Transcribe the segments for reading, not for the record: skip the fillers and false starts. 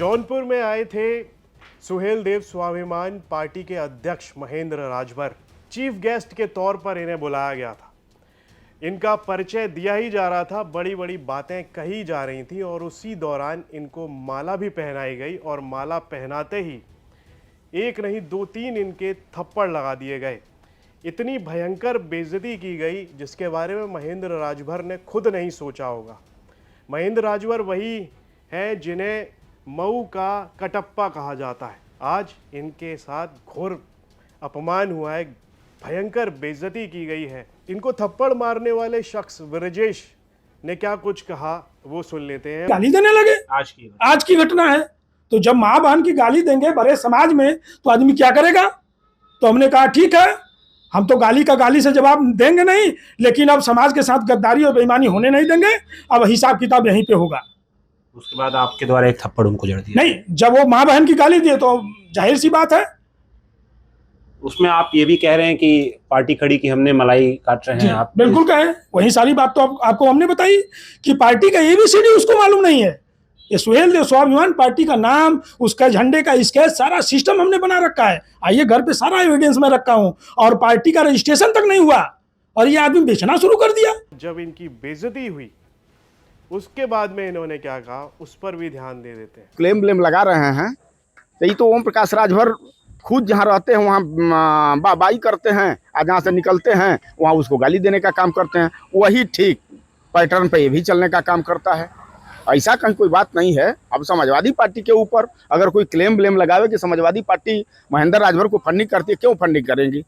जौनपुर में आए थे सुहेलदेव स्वाभिमान पार्टी के अध्यक्ष महेंद्र राजभर। चीफ गेस्ट के तौर पर इन्हें बुलाया गया था। इनका परिचय दिया ही जा रहा था, बड़ी बड़ी बातें कही जा रही थी और उसी दौरान इनको माला भी पहनाई गई और माला पहनाते ही एक नहीं दो तीन इनके थप्पड़ लगा दिए गए। इतनी भयंकर बेइज्जती की गई जिसके बारे में महेंद्र राजभर ने खुद नहीं सोचा होगा। महेंद्र राजभर वही हैं जिन्हें मऊ का कटप्पा कहा जाता है। आज इनके साथ घोर अपमान हुआ है, भयंकर बेइज्जती की गई है। इनको थप्पड़ मारने वाले शख्स ब्रजेश ने क्या कुछ कहा वो सुन लेते हैं। गाली देने लगे। आज की घटना है। तो जब माँ बहन की गाली देंगे बड़े समाज में तो आदमी क्या करेगा? तो हमने कहा ठीक है, हम तो गाली का गाली से जवाब देंगे नहीं, लेकिन अब समाज के साथ गद्दारी और बेईमानी होने नहीं देंगे। अब हिसाब किताब यहीं पे होगा। उसके बाद आपके द्वारा एक थप्पड़ उनको जड़ दिया? नहीं, जब वो माँ बहन की गाली दिए तो जाहिर सी बात है। उसमें आप ये भी कह रहे हैं कि पार्टी खड़ी की हमने मलाई काट रहे हैं। आप बिल्कुल कहें, वही सारी बात तो आपको हमने बताई कि पार्टी का एबीसीडी उसको मालूम नहीं है। ये सुहेलदेव स्वाभिमान पार्टी का नाम, उसका झंडे का स्केच, सारा सिस्टम हमने बना रखा है। आइए, घर पे सारा एविडेंस में रखा हूं और पार्टी का रजिस्ट्रेशन तक नहीं हुआ और ये आदमी बेचना शुरू कर दिया। जब इनकी बेइज्जती हुई उसके बाद में इन्होंने क्या कहा उस पर भी ध्यान दे देते हैं। क्लेम ब्लेम लगा रहे हैं तो ये तो ओम प्रकाश राजभर खुद जहाँ रहते हैं वहाँ बाई करते हैं और जहाँ से निकलते हैं वहाँ उसको गाली देने का काम करते हैं। वही ठीक पैटर्न पे ये भी चलने का काम करता है। ऐसा कहीं कोई बात नहीं है। अब समाजवादी पार्टी के ऊपर अगर कोई क्लेम ब्लेम लगावे कि समाजवादी पार्टी महेंद्र राजभर को फंडिंग करती है, क्यों फंडिंग करेंगी?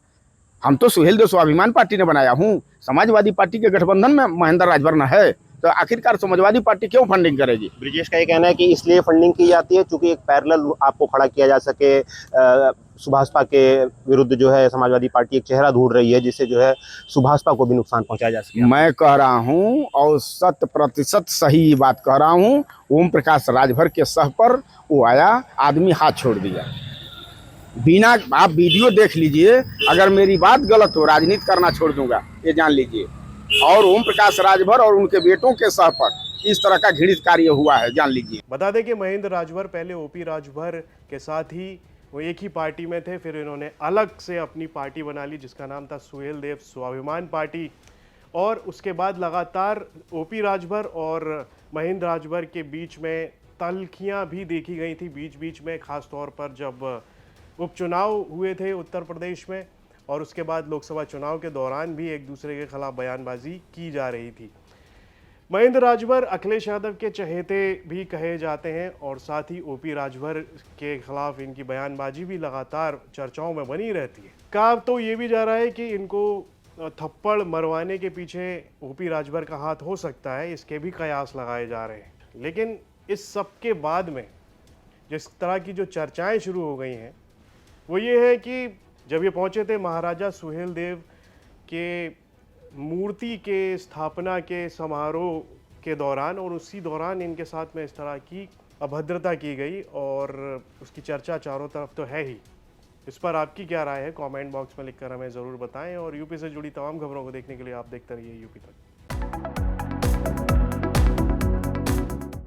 हम तो सुहेलदेव स्वाभिमान पार्टी ने बनाया हूँ। समाजवादी पार्टी के गठबंधन में महेंद्र राजभर न है तो आखिरकार समाजवादी पार्टी क्यों फंडिंग करेगी? ब्रिजेश का ये कहना है कि इसलिए फंडिंग की जाती है क्योंकि एक पैरेलल आपको खड़ा किया जा सके। सुभाषपा के विरुद्ध जो है समाजवादी पार्टी एक चेहरा ढूंढ रही है जिससे जो है सुभाषपा को भी नुकसान पहुंचाया जा सके। मैं कह रहा हूँ और 100% सही बात कह रहा हूँ, ओम प्रकाश राजभर के सह पर वो आया, आदमी हाथ छोड़ दिया बिना। आप वीडियो देख लीजिए, अगर मेरी बात गलत हो राजनीति करना छोड़ दूंगा, ये जान लीजिए। और ओम प्रकाश राजभर और उनके बेटों के सह पर इस तरह का घृणित कार्य हुआ है, जान लीजिए। बता दें कि महेंद्र राजभर पहले ओपी राजभर के साथ ही वो एक ही पार्टी में थे, फिर इन्होंने अलग से अपनी पार्टी बना ली जिसका नाम था सुहेलदेव स्वाभिमान पार्टी। और उसके बाद लगातार ओपी राजभर और महेंद्र राजभर के बीच में तल्खियां भी देखी गई थी बीच बीच में, खास तौर पर जब उपचुनाव हुए थे उत्तर प्रदेश में और उसके बाद लोकसभा चुनाव के दौरान भी एक दूसरे के खिलाफ बयानबाजी की जा रही थी। महेंद्र राजभर अखिलेश यादव के चहेते भी कहे जाते हैं और साथ ही ओपी राजभर के खिलाफ इनकी बयानबाजी भी लगातार चर्चाओं में बनी रहती है। कहा तो ये भी जा रहा है कि इनको थप्पड़ मरवाने के पीछे ओपी राजभर का हाथ हो सकता है, इसके भी कयास लगाए जा रहे हैं। लेकिन इस सब के बाद में जिस तरह की जो चर्चाएं शुरू हो गई हैं वो ये है कि जब ये पहुंचे थे महाराजा सुहेलदेव के मूर्ति के स्थापना के समारोह के दौरान और उसी दौरान इनके साथ में इस तरह की अभद्रता की गई और उसकी चर्चा चारों तरफ तो है ही। इस पर आपकी क्या राय है? कमेंट बॉक्स में लिखकर हमें ज़रूर बताएं और यूपी से जुड़ी तमाम खबरों को देखने के लिए आप देखते रहिए यूपी तक।